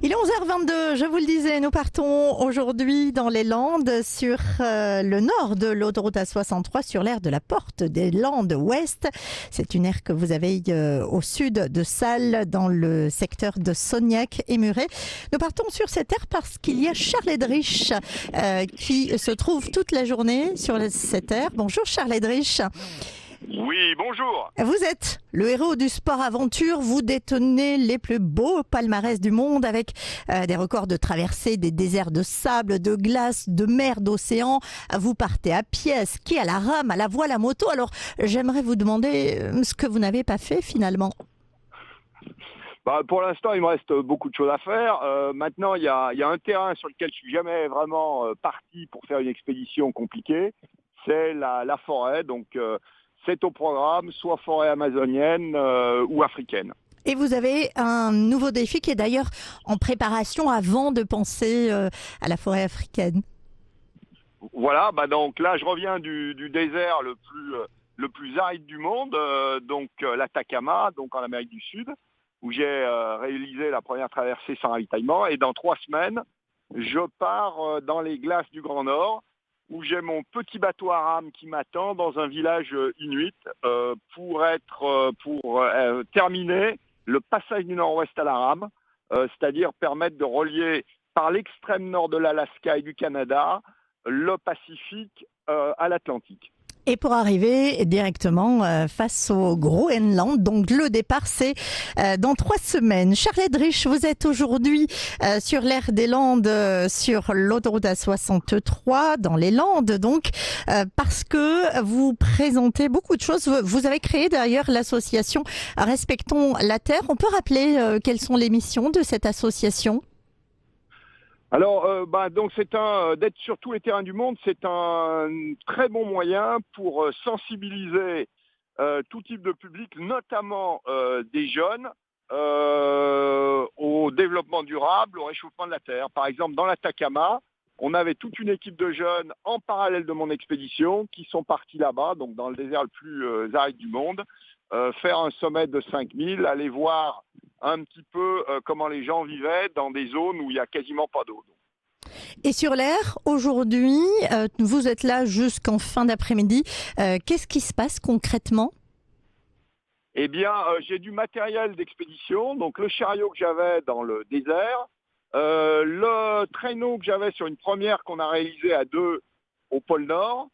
Il est 11h22, je vous le disais, nous partons aujourd'hui dans les Landes sur le nord de l'autoroute A63 sur l'aire de la Porte des Landes Ouest. C'est une aire que vous avez au sud de Salles dans le secteur de Sognac et Muret. Nous partons sur cette aire parce qu'il y a Charles Edrich qui se trouve toute la journée sur cette aire. Bonjour Charles Edrich. Oui, bonjour. Vous êtes le héros du sport aventure, vous détenez les plus beaux palmarès du monde avec des records de traversée des déserts de sable, de glace, de mer, d'océan. Vous partez à pied, à ski, à la rame, à la voile, à moto. Alors j'aimerais vous demander ce que vous n'avez pas fait finalement. Pour l'instant, il me reste beaucoup de choses à faire. Maintenant, il y a un terrain sur lequel je suis jamais vraiment parti pour faire une expédition compliquée. C'est la forêt, donc c'est au programme, soit forêt amazonienne ou africaine. Et vous avez un nouveau défi qui est d'ailleurs en préparation avant de penser à la forêt africaine. Voilà, donc là, je reviens du désert le plus aride du monde, donc l'Atacama, donc en Amérique du Sud, où j'ai réalisé la première traversée sans ravitaillement. Et dans 3 semaines, je pars dans les glaces du Grand Nord, où j'ai mon petit bateau à rame qui m'attend dans un village inuit pour terminer le passage du Nord-Ouest à la rame, c'est-à-dire permettre de relier par l'extrême nord de l'Alaska et du Canada le Pacifique à l'Atlantique. Et pour arriver directement face au Groenland, donc le départ c'est dans 3 semaines. Charles Edrich, vous êtes aujourd'hui sur l'aire des Landes, sur l'autoroute A63 dans les Landes, donc parce que vous présentez beaucoup de choses. Vous avez créé d'ailleurs l'association Respectons la Terre. On peut rappeler quelles sont les missions de cette association ? Alors, donc d'être sur tous les terrains du monde, c'est un très bon moyen pour sensibiliser tout type de public, notamment des jeunes, au développement durable, au réchauffement de la Terre. Par exemple, dans l'Atacama, on avait toute une équipe de jeunes en parallèle de mon expédition qui sont partis là-bas, donc dans le désert le plus aride du monde, faire un sommet de 5000, aller voir un petit peu comment les gens vivaient dans des zones où il n'y a quasiment pas d'eau. Et sur l'air, aujourd'hui, vous êtes là jusqu'en fin d'après-midi. Qu'est-ce qui se passe concrètement ? Eh bien, j'ai du matériel d'expédition, donc le chariot que j'avais dans le désert, le traîneau que j'avais sur une première qu'on a réalisée à 2 au pôle Nord,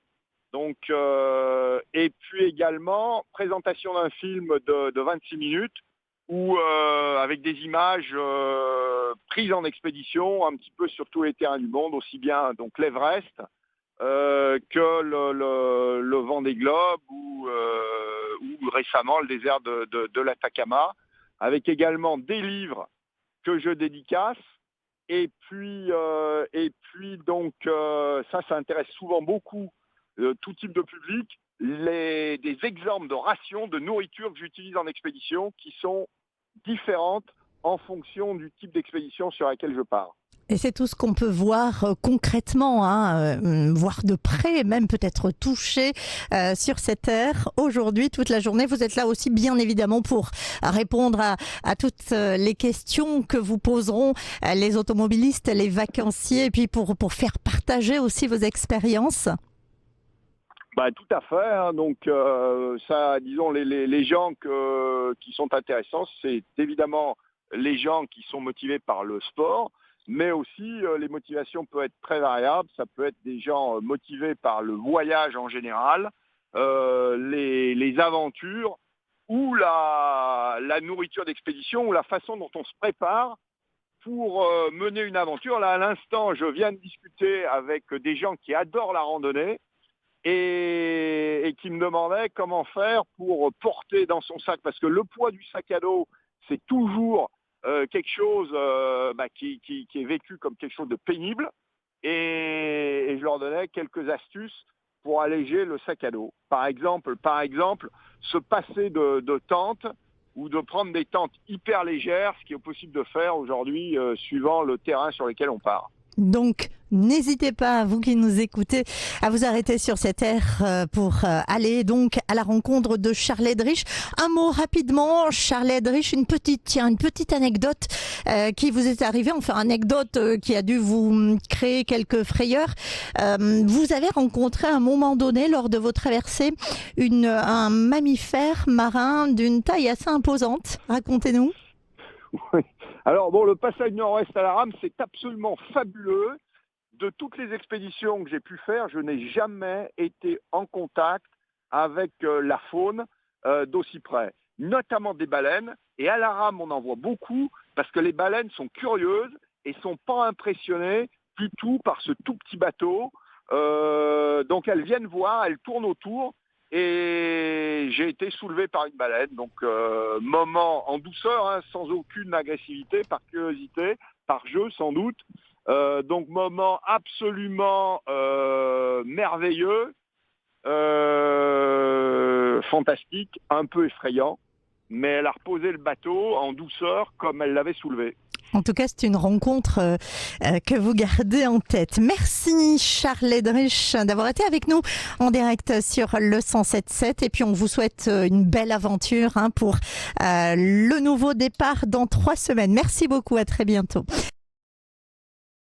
donc, et puis également présentation d'un film de 26 minutes où, avec des images prises en expédition un petit peu sur tous les terrains du monde, aussi bien donc l'Everest que le Vendée Globe ou récemment le désert de l'Atacama, avec également des livres que je dédicace. Et puis donc ça intéresse souvent beaucoup tout type de public, des exemples de rations de nourriture que j'utilise en expédition qui sont différentes en fonction du type d'expédition sur laquelle je pars. Et c'est tout ce qu'on peut voir concrètement, voir de près, même peut-être toucher sur cette aire. Aujourd'hui, toute la journée, vous êtes là aussi bien évidemment pour répondre à toutes les questions que vous poseront les automobilistes, les vacanciers, et puis pour faire partager aussi vos expériences. Tout à fait. Donc ça, disons, les gens qui sont intéressants, c'est évidemment les gens qui sont motivés par le sport, mais aussi les motivations peuvent être très variables. Ça peut être des gens motivés par le voyage en général, les aventures ou la nourriture d'expédition ou la façon dont on se prépare pour mener une aventure. Là, à l'instant, je viens de discuter avec des gens qui adorent la randonnée et qui me demandaient comment faire pour porter dans son sac, parce que le poids du sac à dos, c'est toujours quelque chose qui est vécu comme quelque chose de pénible, et je leur donnais quelques astuces pour alléger le sac à dos. Par exemple, se passer de tentes ou de prendre des tentes hyper légères, ce qui est possible de faire aujourd'hui suivant le terrain sur lequel on part. Donc, n'hésitez pas, vous qui nous écoutez, à vous arrêter sur cette aire pour aller donc à la rencontre de Charles Eldrich. Un mot rapidement, Charles Eldrich, une petite anecdote qui vous est arrivée, enfin anecdote qui a dû vous créer quelques frayeurs. Vous avez rencontré à un moment donné, lors de vos traversées, un mammifère marin d'une taille assez imposante. Racontez-nous. Oui. Alors bon, le passage nord-ouest à la rame, c'est absolument fabuleux. De toutes les expéditions que j'ai pu faire, je n'ai jamais été en contact avec la faune d'aussi près, notamment des baleines. Et à la rame, on en voit beaucoup parce que les baleines sont curieuses et sont pas impressionnées du tout par ce tout petit bateau. Donc elles viennent voir, elles tournent autour. Et j'ai été soulevé par une baleine, donc moment en douceur, hein, sans aucune agressivité, par curiosité, par jeu sans doute. Donc moment absolument merveilleux, fantastique, un peu effrayant, mais elle a reposé le bateau en douceur comme elle l'avait soulevé. En tout cas, c'est une rencontre que vous gardez en tête. Merci Charles Eldrich d'avoir été avec nous en direct sur le 107.7 et puis on vous souhaite une belle aventure pour le nouveau départ dans 3 semaines. Merci beaucoup, à très bientôt.